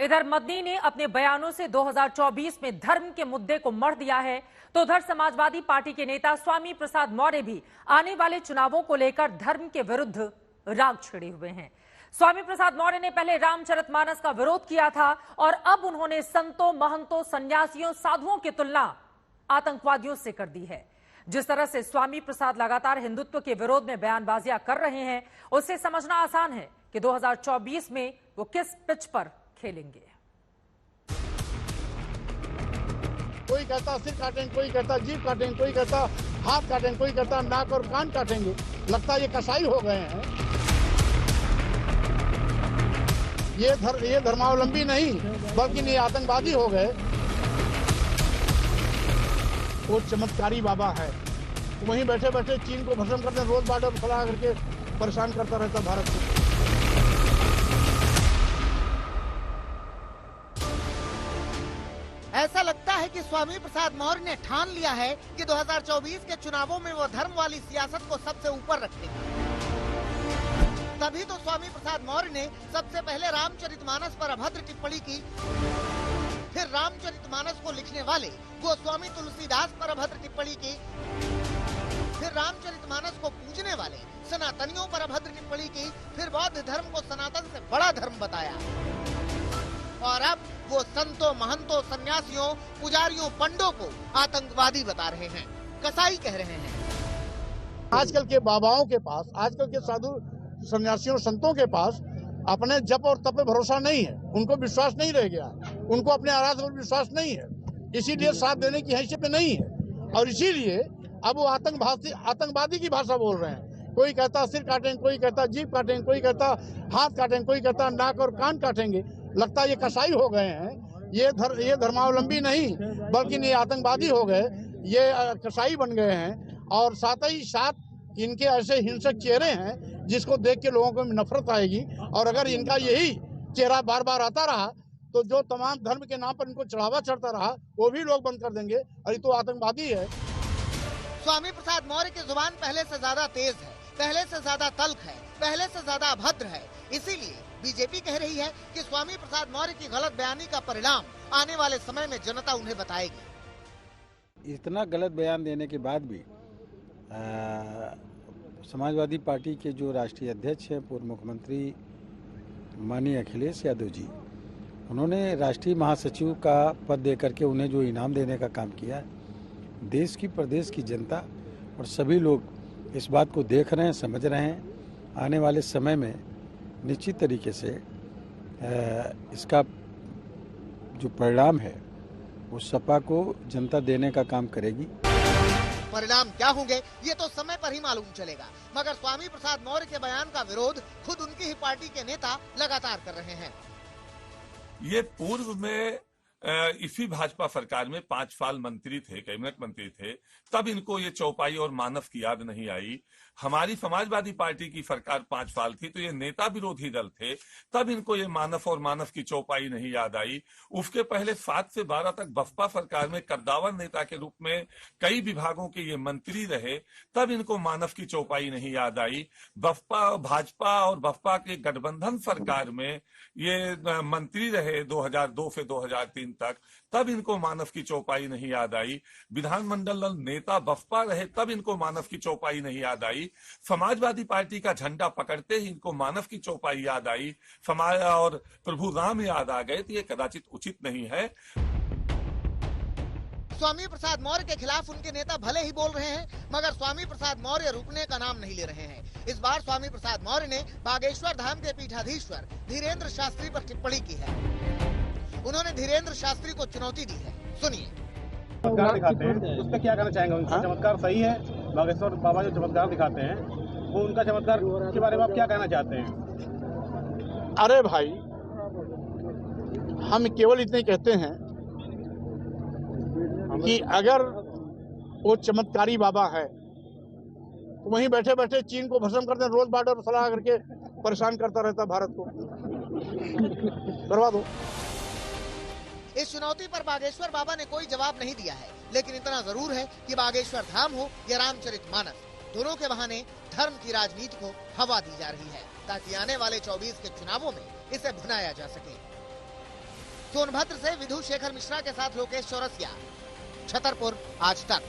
इधर मदनी ने अपने बयानों से 2024 में धर्म के मुद्दे को मढ़ दिया है, तो उधर समाजवादी पार्टी के नेता स्वामी प्रसाद मौर्य भी आने वाले चुनावों को लेकर धर्म के विरुद्ध राग छिड़े हुए हैं। स्वामी प्रसाद मौर्य ने पहले रामचरितमानस का विरोध किया था और अब उन्होंने संतों, महंतों, सन्यासियों, साधुओं की तुलना आतंकवादियों से कर दी है। जिस तरह से स्वामी प्रसाद लगातार हिंदुत्व के विरोध में बयानबाजियां कर रहे हैं, उससे समझना आसान है कि 2024 में वो किस पिच पर खेलेंगे। कोई कहता सिर काटेंगे, कोई कहता जीभ काटेंगे, कोई कहता हाथ काटेंगे, कोई कहता नाक और कान काटेंगे। लगता ये कसाई हो गए हैं। ये धर्मावलंबी नहीं बल्कि ये आतंकवादी हो गए। वो चमत्कारी बाबा है, वहीं बैठे बैठे चीन को भस्म करते, रोज बॉर्डर फैला करके परेशान करता रहता भारत को। ऐसा लगता है कि स्वामी प्रसाद मौर्य ने ठान लिया है कि 2024 के चुनावों में वो धर्म वाली सियासत को सबसे ऊपर रखेंगे। तभी तो स्वामी प्रसाद मौर्य ने सबसे पहले रामचरितमानस पर अभद्र टिप्पणी की, फिर रामचरितमानस को लिखने वाले गोस्वामी तुलसीदास पर अभद्र टिप्पणी की, फिर रामचरितमानस को पूजने वाले सनातनियों पर अभद्र टिप्पणी की, फिर बौद्ध धर्म को सनातन से बड़ा धर्म बताया और अब वो संतों, महंतों, सन्यासियों, पुजारियों, पंडों को आतंकवादी बता रहे हैं, कसाई कह रहे हैं। आजकल के बाबाओं के पास, आजकल के साधु सन्यासियों, संतों के पास अपने जप और तप पे भरोसा नहीं है। उनको विश्वास नहीं रह गया, उनको अपने आराधना पर विश्वास नहीं है, इसीलिए साथ देने की हैसियत में नहीं है। और इसीलिए अब वो आतंकवादी की भाषा बोल रहे हैं। कोई कहता सिर काटेंगे, कोई कहता जीभ काटेंगे, कोई कहता हाथ काटेंगे, कोई कहता नाक और कान काटेंगे। लगता ये कसाई हो गए हैं। ये धर्मावलंबी नहीं बल्कि ये आतंकवादी हो गए। ये कसाई बन गए हैं और साथ ही साथ इनके ऐसे हिंसक चेहरे हैं जिसको देख के लोगों को नफरत आएगी। और अगर इनका यही चेहरा बार बार आता रहा तो जो तमाम धर्म के नाम पर इनको चढ़ावा चढ़ता रहा वो भी लोग बंद कर देंगे। और ये तो आतंकवादी है। स्वामी प्रसाद मौर्य की जुबान पहले से ज्यादा तेज है, पहले से ज्यादा तल्ख है, पहले से ज्यादा अभद्र है। इसीलिए बीजेपी कह रही है कि स्वामी प्रसाद मौर्य की गलत बयानी का परिणाम आने वाले समय में जनता उन्हें बताएगी। इतना गलत बयान देने के बाद भी समाजवादी पार्टी के जो राष्ट्रीय अध्यक्ष हैं, पूर्व मुख्यमंत्री माननीय अखिलेश यादव जी, उन्होंने राष्ट्रीय महासचिव का पद देकर के उन्हें जो इनाम देने का काम किया है, देश की, प्रदेश की जनता और सभी लोग इस बात को देख रहे हैं, समझ रहे हैं। आने वाले समय में निश्चित तरीके से इसका जो परिणाम है वो सपा को जनता देने का काम करेगी। परिणाम क्या होंगे ये तो समय पर ही मालूम चलेगा, मगर स्वामी प्रसाद मौर्य के बयान का विरोध खुद उनकी ही पार्टी के नेता लगातार कर रहे हैं। ये पूर्व में इसी भाजपा सरकार में 5 साल मंत्री थे, कैबिनेट मंत्री थे, तब इनको ये चौपाई और मानव की याद नहीं आई। हमारी समाजवादी पार्टी की सरकार 5 साल थी तो ये नेता विरोधी दल थे, तब इनको ये मानव और मानव की चौपाई नहीं याद आई। उसके पहले 7 से 12 तक बसपा सरकार में कद्दावर नेता के रूप में कई विभागों के ये मंत्री रहे, तब इनको मानव की चौपाई नहीं याद आई। भाजपा और बसपा के गठबंधन सरकार में ये मंत्री रहे 2002 से 2003 तक, तब इनको मानव की चौपाई नहीं याद आई। विधानमंडल नेता बसपा रहे, तब इनको मानव की चौपाई नहीं याद आई। समाजवादी पार्टी का झंडा पकड़ते ही इनको मानव की चौपाई याद आई, समाज और प्रभु राम याद आ गए, तो ये कदाचित उचित नहीं है। स्वामी प्रसाद मौर्य के खिलाफ उनके नेता भले ही बोल रहे हैं, मगर स्वामी प्रसाद मौर्य रुकने का नाम नहीं ले रहे हैं। इस बार स्वामी प्रसाद मौर्य ने बागेश्वर धाम के पीठाधीश्वर धीरेन्द्र शास्त्री पर टिप्पणी की है। उन्होंने धीरेन्द्र शास्त्री को चुनौती दी है, सुनिए। चमत्कार दिखाते हैं, उस पर क्या कहना चाहेंगे? उनका चमत्कार सही है? बागेश्वर बाबा जो चमत्कार दिखाते हैं वो उनका चमत्कार के बारे में आप क्या कहना चाहते हैं? अरे भाई, हम केवल इतने कहते हैं कि अगर वो चमत्कारी बाबा है तो वहीं बैठे बैठे चीन को भस्म करते, रोज बॉर्डर फैला करके परेशान करता रहता भारत को। करवा दो। इस चुनौती पर बागेश्वर बाबा ने कोई जवाब नहीं दिया है, लेकिन इतना जरूर है कि बागेश्वर धाम हो या रामचरितमानस, दोनों के बहाने धर्म की राजनीति को हवा दी जा रही है ताकि आने वाले 24 के चुनावों में इसे भुनाया जा सके। सोनभद्र से विधु शेखर मिश्रा के साथ लोकेश चौरसिया, छतरपुर, आज तक।